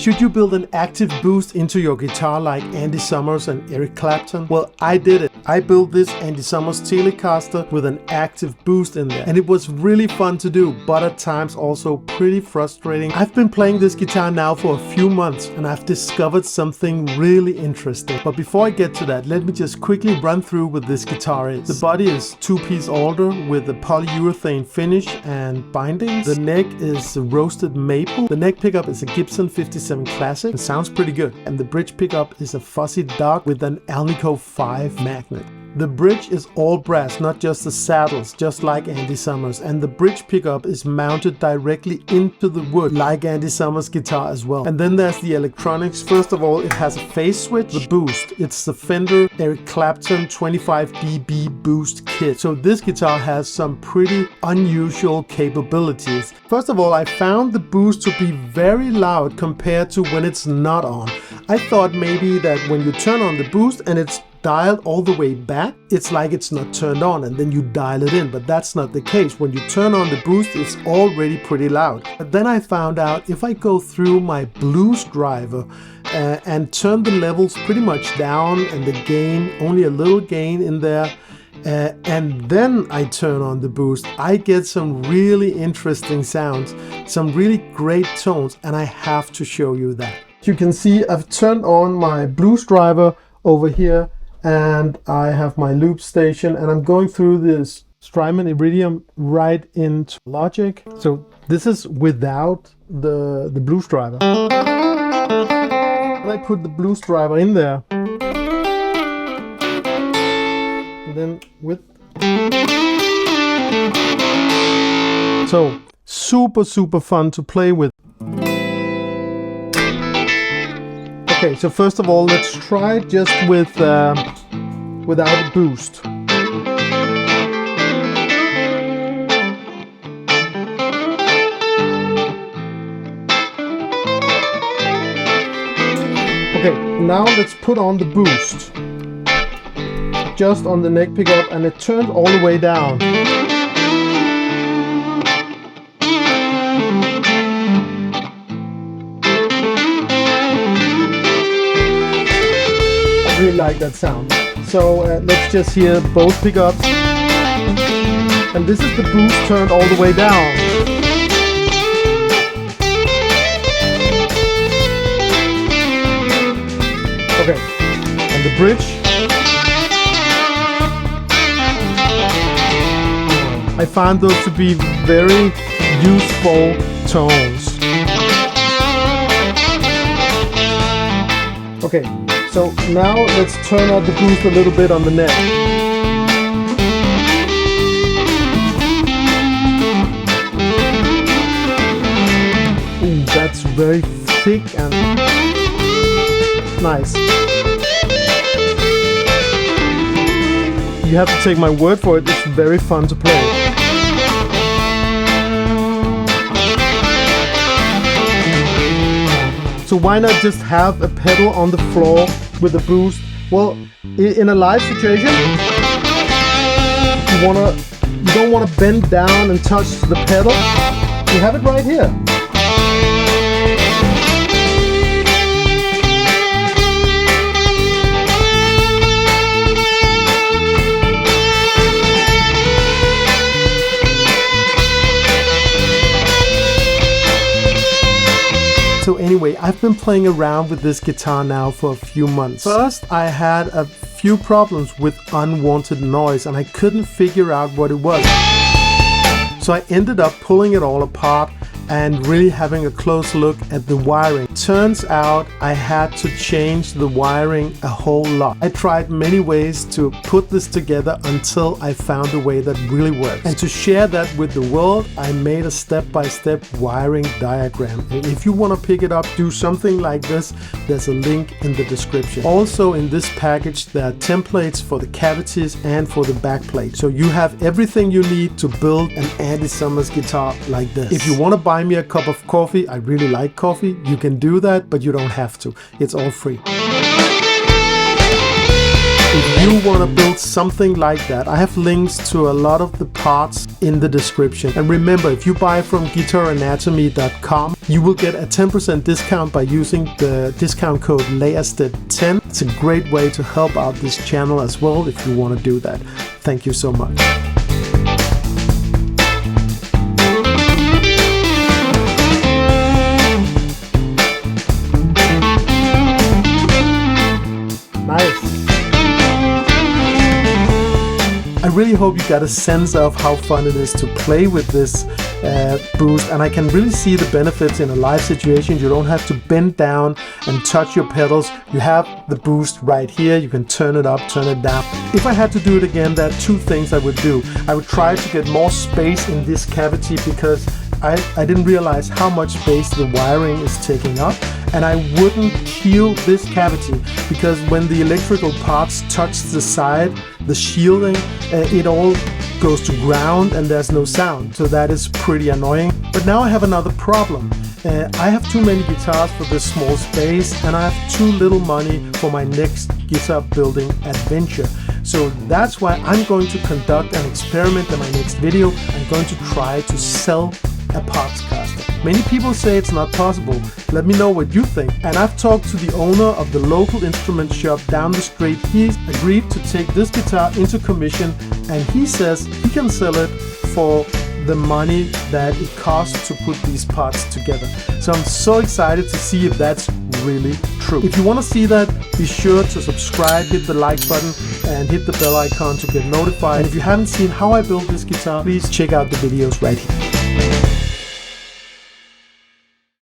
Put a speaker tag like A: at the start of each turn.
A: Should you build an active boost into your guitar like Andy Summers and Eric Clapton? Well, I did it. I built this Andy Summers Telecaster with an active boost in there, and it was really fun to do, but at times also pretty frustrating. I've been playing this guitar now for a few months and I've discovered something really interesting. But before I get to that, let me just quickly run through what this guitar is. The body is 2-piece alder with a polyurethane finish and bindings. The neck is roasted maple. The neck pickup is a Gibson 57 Classic. It sounds pretty good. And the bridge pickup is a fuzzy dark with an Alnico 5 magnet. The bridge is all brass, not just the saddles, just like Andy Summers. And the bridge pickup is mounted directly into the wood, like Andy Summers' guitar as well. And then there's the electronics. First of all, it has a phase switch. The boost, it's the Fender Eric Clapton 25 dB boost kit. So this guitar has some pretty unusual capabilities. First of all, I found the boost to be very loud compared to when it's not on. I thought maybe that when you turn on the boost and it's dialed all the way back, it's like it's not turned on and then you dial it in, but that's not the case. When you turn on the boost, it's already pretty loud. But then I found out if I go through my blues driver and turn the levels pretty much down and the gain, only a little gain in there, and then I turn on the boost, I get some really interesting sounds, some really great tones, and I have to show you that. You can see I've turned on my blues driver over here, and I have my loop station, and I'm going through this Strymon Iridium right into Logic. So this is without the blues driver. And I put the blues driver in there, and then with. So super fun to play with. Okay, so first of all, let's try just with without a boost. Okay, now let's put on the boost. Just on the neck pickup, and it turned all the way down. I really like that sound. So let's just hear both pickups. And this is the boost turned all the way down. Okay, and the bridge. I find those to be very useful tones. Okay, so now let's turn out the boost a little bit on the neck. Ooh, that's very thick and nice. You have to take my word for it, it's very fun to play. So why not just have a pedal on the floor with a boost? Well, in a live situation, you don't want to bend down and touch the pedal. You have it right here. So anyway, I've been playing around with this guitar now for a few months. First, I had a few problems with unwanted noise and I couldn't figure out what it was. So I ended up pulling it all apart and really having a close look at the wiring. Turns out I had to change the wiring a whole lot. I tried many ways to put this together until I found a way that really works. And to share that with the world, I made a step-by-step wiring diagram. And if you want to pick it up, do something like this, there's a link in the description. Also in this package, there are templates for the cavities and for the backplate. So you have everything you need to build an Andy Summers guitar like this. If you want to buy me a cup of coffee, I really like coffee, you can do that, but you don't have to. It's all free. If you want to build something like that, I have links to a lot of the parts in the description. And remember, if you buy from guitaranatomy.com, you will get a 10% discount by using the discount code LAYERSTED10. It's a great way to help out this channel as well if you want to do that. Thank you so much. I really hope you got a sense of how fun it is to play with this boost, and I can really see the benefits in a live situation. You don't have to bend down and touch your pedals. You have the boost right here. You can turn it up, turn it down. If I had to do it again, there are two things I would do. I would try to get more space in this cavity because I didn't realize how much space the wiring is taking up, and I wouldn't heal this cavity because when the electrical parts touch the side, the shielding, it all goes to ground and there's no sound, so that is pretty annoying. But now I have another problem. I have too many guitars for this small space, and I have too little money for my next guitar building adventure. So that's why I'm going to conduct an experiment in my next video. I'm going to try to sell a parts caster. Many people say it's not possible. Let me know what you think. And I've talked to the owner of the local instrument shop down the street. He's agreed to take this guitar into commission, and he says he can sell it for the money that it costs to put these parts together. So I'm so excited to see if that's really true. If you want to see that, be sure to subscribe, hit the like button, and hit the bell icon to get notified. And if you haven't seen how I built this guitar, please check out the videos right here.